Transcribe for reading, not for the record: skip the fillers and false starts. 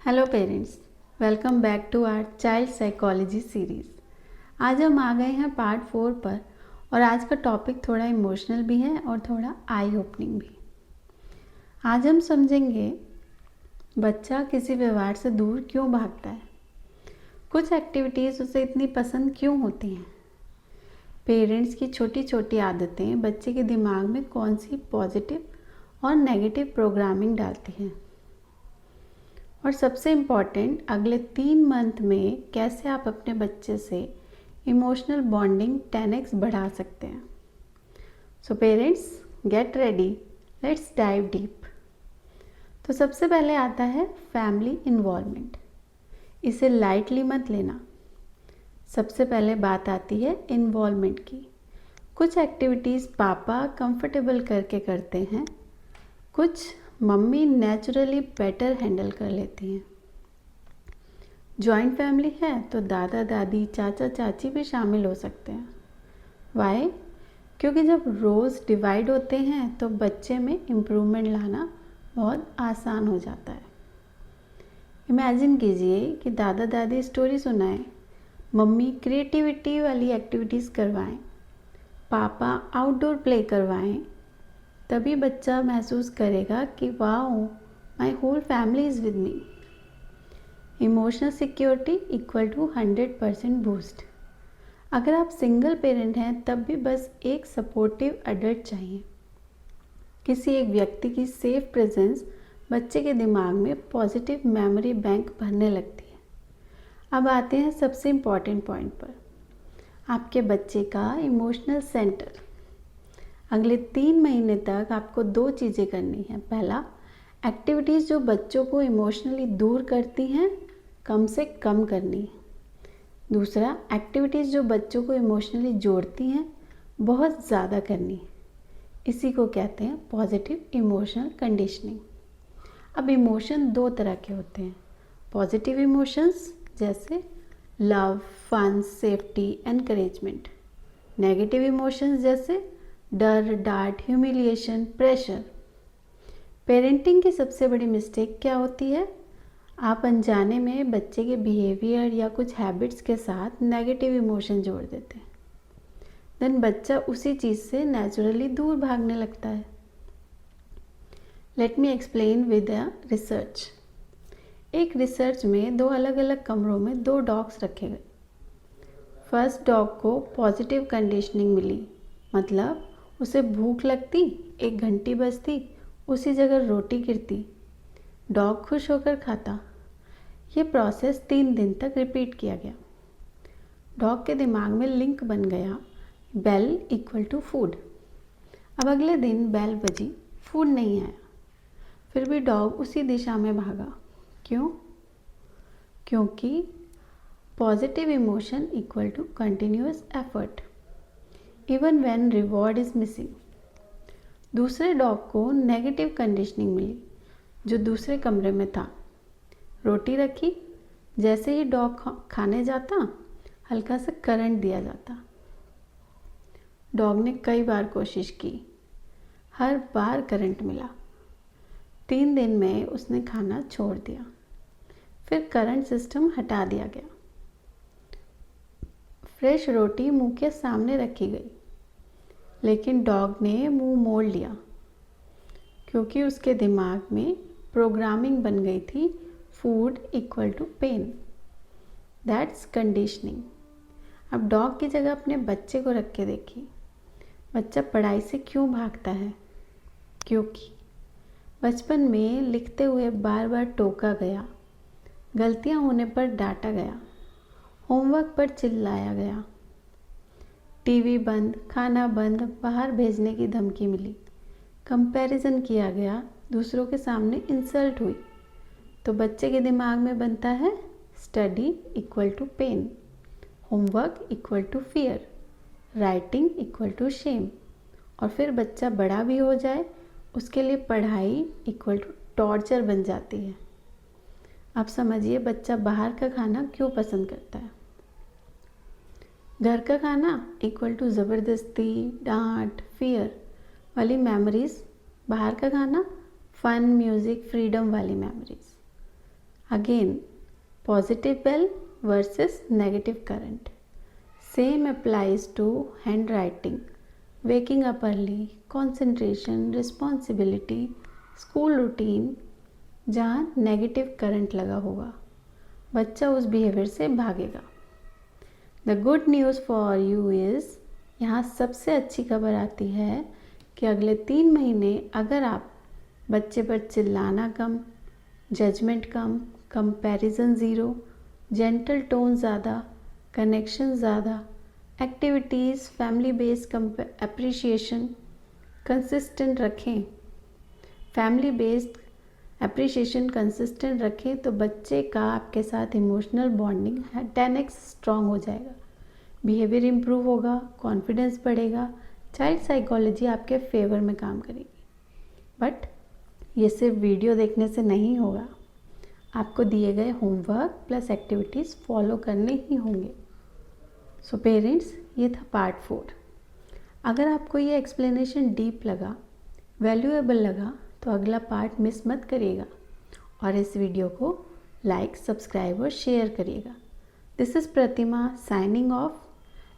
Hello parents, welcome back to our child psychology series. आज हम आ गए हैं पार्ट 4 पर और आज का टॉपिक थोड़ा इमोशनल भी है और थोड़ा आई ओपनिंग भी। आज हम समझेंगे बच्चा किसी व्यवहार से दूर क्यों भागता है, कुछ एक्टिविटीज़ उसे इतनी पसंद क्यों होती हैं, पेरेंट्स की छोटी छोटी आदतें बच्चे के दिमाग में कौन सी पॉजिटिव और नेगेटिव प्रोग्रामिंग डालती हैं, और सबसे इम्पॉर्टेंट अगले 3 मंथ में कैसे आप अपने बच्चे से इमोशनल बॉन्डिंग 10x बढ़ा सकते हैं। So parents get ready, let's dive deep. तो सबसे पहले आता है फैमिली इन्वॉल्वमेंट। इसे लाइटली मत लेना। सबसे पहले बात आती है इन्वॉल्वमेंट की। कुछ एक्टिविटीज़ पापा कंफर्टेबल करके करते हैं, कुछ मम्मी नेचुरली बेटर हैंडल कर लेती हैं। जॉइंट फैमिली है तो दादा दादी चाचा चाची भी शामिल हो सकते हैं। वाई? क्योंकि जब रोल्स डिवाइड होते हैं तो बच्चे में इम्प्रूवमेंट लाना बहुत आसान हो जाता है। इमेजिन कीजिए कि दादा दादी स्टोरी सुनाएं, मम्मी क्रिएटिविटी वाली एक्टिविटीज़ करवाएं, पापा आउटडोर प्ले करवाएं। तभी बच्चा महसूस करेगा कि wow, my whole family is with me. Emotional security equal to 100% boost. अगर आप सिंगल पेरेंट हैं तब भी बस एक सपोर्टिव एडल्ट चाहिए। किसी एक व्यक्ति की सेफ प्रेजेंस बच्चे के दिमाग में पॉजिटिव मेमोरी बैंक भरने लगती है। अब आते हैं सबसे इम्पॉर्टेंट पॉइंट पर, आपके बच्चे का इमोशनल सेंटर। अगले 3 महीने तक आपको 2 चीज़ें करनी है। पहला, एक्टिविटीज़ जो बच्चों को इमोशनली दूर करती हैं कम से कम करनी है। दूसरा, एक्टिविटीज़ जो बच्चों को इमोशनली जोड़ती हैं बहुत ज़्यादा करनी है। इसी को कहते हैं पॉजिटिव इमोशनल कंडीशनिंग। अब इमोशन 2 तरह के होते हैं। पॉजिटिव इमोशंस जैसे love, fun, safety, encouragement. Negative emotions जैसे डर, डांट, ह्यूमिलिएशन, प्रेशर। पेरेंटिंग की सबसे बड़ी मिस्टेक क्या होती है? आप अनजाने में बच्चे के बिहेवियर या कुछ हैबिट्स के साथ नेगेटिव इमोशन जोड़ देते हैं। देन बच्चा उसी चीज़ से नेचुरली दूर भागने लगता है। Let me explain with a research. एक रिसर्च में 2 अलग अलग कमरों में 2 डॉग्स रखे गए। फर्स्ट डॉग को पॉजिटिव कंडीशनिंग मिली, मतलब उसे भूख लगती, 1 घंटी बजती, उसी जगह रोटी गिरती, डॉग खुश होकर खाता। ये प्रोसेस 3 दिन तक रिपीट किया गया। डॉग के दिमाग में लिंक बन गया, बेल इक्वल टू फूड। अब अगले दिन बेल बजी, फूड नहीं आया, फिर भी डॉग उसी दिशा में भागा। क्यों? क्योंकि positive emotion equal to continuous effort even when reward is missing. दूसरे डॉग को नेगेटिव कंडीशनिंग मिली, जो दूसरे कमरे में था। रोटी रखी, जैसे ही डॉग खाने जाता हल्का सा करंट दिया जाता। डॉग ने कई बार कोशिश की, हर बार करंट मिला। 3 दिन में उसने खाना छोड़ दिया, फिर करंट सिस्टम हटा दिया गया। फ्रेश रोटी मुंह के सामने रखी गई, लेकिन डॉग ने मुंह मोड़ लिया, क्योंकि उसके दिमाग में प्रोग्रामिंग बन गई थी, food equal to pain. That's conditioning. अब डॉग की जगह अपने बच्चे को रख के देखिए। बच्चा पढ़ाई से क्यों भागता है? क्योंकि बचपन में लिखते हुए बार बार टोका गया, गलतियां होने पर डांटा गया, होमवर्क पर चिल्लाया गया, टीवी बंद, खाना बंद, बाहर भेजने की धमकी मिली, कंपैरिजन किया गया, दूसरों के सामने इंसल्ट हुई। तो बच्चे के दिमाग में बनता है study equal to pain, homework equal to fear, writing equal to shame. और फिर बच्चा बड़ा भी हो जाए, उसके लिए पढ़ाई इक्वल टू टॉर्चर बन जाती है। अब समझिए बच्चा बाहर का खाना क्यों पसंद करता है। घर का खाना इक्वल टू ज़बरदस्ती, डांट, फियर वाली मेमोरीज, बाहर का खाना फन, म्यूज़िक, फ्रीडम वाली memories. Again, positive bell versus negative current. Same applies to handwriting, waking up early, concentration, responsibility, school routine. जहाँ नेगेटिव करंट लगा होगा बच्चा उस बिहेवियर से भागेगा. The good news for you is, यहाँ सबसे अच्छी खबर आती है कि अगले 3 महीने अगर आप बच्चे पर चिल्लाना कम, जजमेंट कम, कंपैरिजन ज़ीरो, जेंटल टोन ज़्यादा, कनेक्शन ज़्यादा, activities family based appreciation consistent रखें, फैमिली बेस्ड अप्रिशिएशन कंसिस्टेंट रखें तो बच्चे का आपके साथ इमोशनल बॉन्डिंग 10x स्ट्रॉन्ग हो जाएगा, बिहेवियर इम्प्रूव होगा, कॉन्फिडेंस बढ़ेगा, चाइल्ड साइकोलॉजी आपके फेवर में काम करेगी. बट ये सिर्फ वीडियो देखने से नहीं होगा, आपको दिए गए होमवर्क प्लस एक्टिविटीज़ फॉलो करने ही होंगे. सो पेरेंट्स, ये था पार्ट 4. अगर आपको ये एक्सप्लेनेशन डीप लगा, वैल्यूएबल लगा तो अगला पार्ट मिस मत करिएगा और इस वीडियो को लाइक, सब्सक्राइब और शेयर करिएगा. This is Pratima signing off.